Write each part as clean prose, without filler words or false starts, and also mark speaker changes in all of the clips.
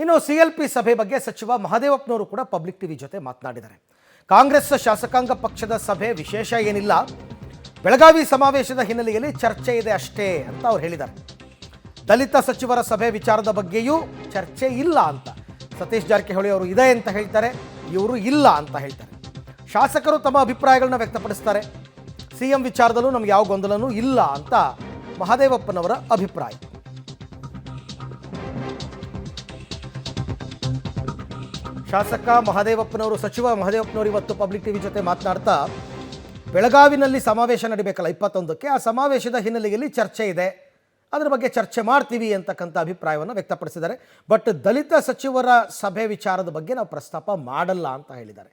Speaker 1: ಇನ್ನು ಸಿಎಲ್ಪಿ ಸಭೆ ಬಗ್ಗೆ ಸಚಿವ ಮಹದೇವಪ್ಪನವರು ಕೂಡ ಪಬ್ಲಿಕ್ ಟಿವಿ ಜೊತೆ ಮಾತನಾಡಿದ್ದಾರೆ. ಕಾಂಗ್ರೆಸ್ ಶಾಸಕಾಂಗ ಪಕ್ಷದ ಸಭೆ ವಿಶೇಷ ಏನಿಲ್ಲ, ಬೆಳಗಾವಿ ಸಮಾವೇಶದ ಹಿನ್ನೆಲೆಯಲ್ಲಿ ಚರ್ಚೆ ಇದೆ ಅಷ್ಟೇ ಅಂತ ಅವ್ರು ಹೇಳಿದ್ದಾರೆ. ದಲಿತ ಸಚಿವರ ಸಭೆ ವಿಚಾರದ ಬಗ್ಗೆಯೂ ಚರ್ಚೆ ಇಲ್ಲ ಅಂತ ಸತೀಶ್ ಜಾರಕಿಹೊಳಿ ಅವರು ಇದೆ ಅಂತ ಹೇಳ್ತಾರೆ, ಇವರು ಇಲ್ಲ ಅಂತ ಹೇಳ್ತಾರೆ. ಶಾಸಕರು ತಮ್ಮ ಅಭಿಪ್ರಾಯಗಳನ್ನ ವ್ಯಕ್ತಪಡಿಸ್ತಾರೆ. ಸಿಎಂ ವಿಚಾರದಲ್ಲೂ ನಮ್ಗೆ ಯಾವ ಗೊಂದಲನೂ ಇಲ್ಲ ಅಂತ ಮಹದೇವಪ್ಪನವರ ಅಭಿಪ್ರಾಯ. ಶಾಸಕ ಮಹದೇವಪ್ಪನವರು, ಸಚಿವ ಮಹದೇವಪ್ಪನವರು ಇವತ್ತು ಪಬ್ಲಿಕ್ ಟಿವಿ ಜೊತೆ ಮಾತನಾಡ್ತಾ ಬೆಳಗಾವಿನಲ್ಲಿ ಸಮಾವೇಶ ನಡಿಬೇಕಲ್ಲ 21ಕ್ಕೆ, ಆ ಸಮಾವೇಶದ ಹಿನ್ನೆಲೆಯಲ್ಲಿ ಚರ್ಚೆ ಇದೆ, ಅದರ ಬಗ್ಗೆ ಚರ್ಚೆ ಮಾಡ್ತೀವಿ ಅಂತಕ್ಕಂಥ ಅಭಿಪ್ರಾಯವನ್ನು ವ್ಯಕ್ತಪಡಿಸಿದ್ದಾರೆ. ಬಟ್ ದಲಿತ ಸಚಿವರ ಸಭೆ ವಿಚಾರದ ಬಗ್ಗೆ ನಾವು ಪ್ರಸ್ತಾಪ ಮಾಡಲ್ಲ ಅಂತ ಹೇಳಿದ್ದಾರೆ.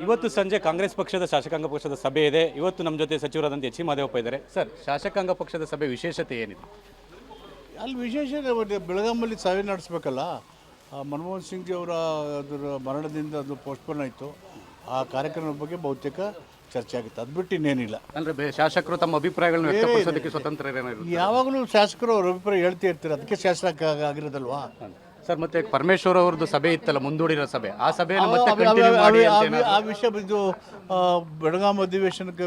Speaker 2: ಇವತ್ತು ಸಂಜೆ ಕಾಂಗ್ರೆಸ್ ಪಕ್ಷದ ಶಾಸಕಾಂಗ ಪಕ್ಷದ ಸಭೆ ಇದೆ. ಇವತ್ತು ನಮ್ಮ ಜೊತೆ ಸಚಿವರಾದಂಥ ಎಚ್ ಸಿ ಮಹದೇವಪ್ಪ ಇದ್ದಾರೆ. ಸರ್, ಶಾಸಕಾಂಗ ಪಕ್ಷದ ಸಭೆ ವಿಶೇಷತೆ ಏನಿದೆ?
Speaker 3: ಅಲ್ಲಿ ವಿಶೇಷ ಬೆಳಗಾಮಲ್ಲಿ ಸಭೆ ನಡೆಸಬೇಕಲ್ಲ. ಮನಮೋಹನ್ ಸಿಂಗ್ ಅವರ ಅದರ ಮರಣದಿಂದ ಅದು ಪೋಸ್ಟ್ಪೋನ್ ಆಯಿತು. ಆ ಕಾರ್ಯಕ್ರಮದ ಬಗ್ಗೆ ಬಹುತೇಕ ಚರ್ಚೆ ಆಗುತ್ತೆ, ಅದು ಬಿಟ್ಟು ಇನ್ನೇನಿಲ್ಲ.
Speaker 2: ಅಂದರೆ ಶಾಸಕರು ತಮ್ಮ ಅಭಿಪ್ರಾಯಗಳನ್ನು ವ್ಯಕ್ತಪಡಿಸೋದಕ್ಕೆ ಸ್ವತಂತ್ರ
Speaker 3: ಯಾವಾಗಲೂ ಶಾಸಕರು ಅವ್ರ ಅಭಿಪ್ರಾಯ ಹೇಳ್ತಾ ಇರ್ತಾರೆ, ಅದಕ್ಕೆ ಶಾಸಕ ಆಗಿರೋದಲ್ವಾ.
Speaker 2: ಸರ್, ಮತ್ತೆ ಪರಮೇಶ್ವರ್ ಅವ್ರದ್ದು ಸಭೆ ಇತ್ತಲ್ಲ, ಮುಂದೂಡಿರೋ ಸಭೆ, ಆ ಸಭೆ
Speaker 3: ಆ ವಿಷಯ ಇದು ಬೆಳಗಾಂ ಅಧಿವೇಶನಕ್ಕೆ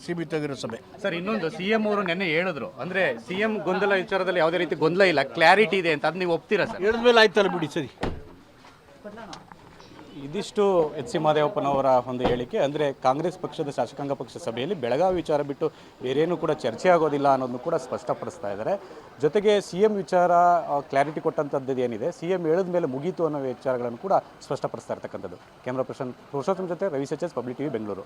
Speaker 3: ಸೀಮಿತ ಆಗಿರೋ ಸಭೆ.
Speaker 2: ಸರ್, ಇನ್ನೊಂದು ಸಿಎಂ ಅವರು ನೆನ್ನೆ ಹೇಳಿದ್ರು, ಅಂದ್ರೆ ಸಿಎಂ ಗೊಂದಲ ವಿಚಾರದಲ್ಲಿ ಯಾವುದೇ ರೀತಿ ಗೊಂದಲ ಇಲ್ಲ, ಕ್ಲಾರಿಟಿ ಇದೆ ಅಂತ. ಅದು ನೀವು ಒಪ್ತೀರಾ ಸರ್?
Speaker 3: ಹೇಳಿದ್ಮೇಲೆ ಆಯ್ತಲ್ಲ ಬಿಡಿ, ಸರಿ.
Speaker 2: ಇದಿಷ್ಟು ಎಚ್ ಸಿ ಮಹದೇವಪ್ಪನವರ ಒಂದು ಹೇಳಿಕೆ. ಅಂದರೆ ಕಾಂಗ್ರೆಸ್ ಪಕ್ಷದ ಶಾಸಕಾಂಗ ಪಕ್ಷ ಸಭೆಯಲ್ಲಿ ಬೆಳಗಾವಿ ವಿಚಾರ ಬಿಟ್ಟು ಬೇರೇನೂ ಕೂಡ ಚರ್ಚೆ ಆಗೋದಿಲ್ಲ ಅನ್ನೋದನ್ನು ಕೂಡ ಸ್ಪಷ್ಟಪಡಿಸ್ತಾ ಇದ್ದಾರೆ. ಜೊತೆಗೆ ಸಿಎಂ ವಿಚಾರ ಕ್ಲಾರಿಟಿ ಕೊಟ್ಟಂಥದ್ದು ಏನಿದೆ, ಸಿಎಂ ಹೇಳಿದ ಮೇಲೆ ಮುಗೀತು ಅನ್ನೋ ವಿಚಾರಗಳನ್ನು ಕೂಡ ಸ್ಪಷ್ಟಪಡಿಸ್ತಾ ಇರ್ತಕ್ಕಂಥದ್ದು. ಕ್ಯಾಮ್ರಾ ಪರ್ಸನ್ ಪುರುಷೋತ್ತಮ್ ಜೊತೆ ರವಿ ಸಚೇಸ್, ಪಬ್ಲಿಕ್ ಟಿವಿ, ಬೆಂಗಳೂರು.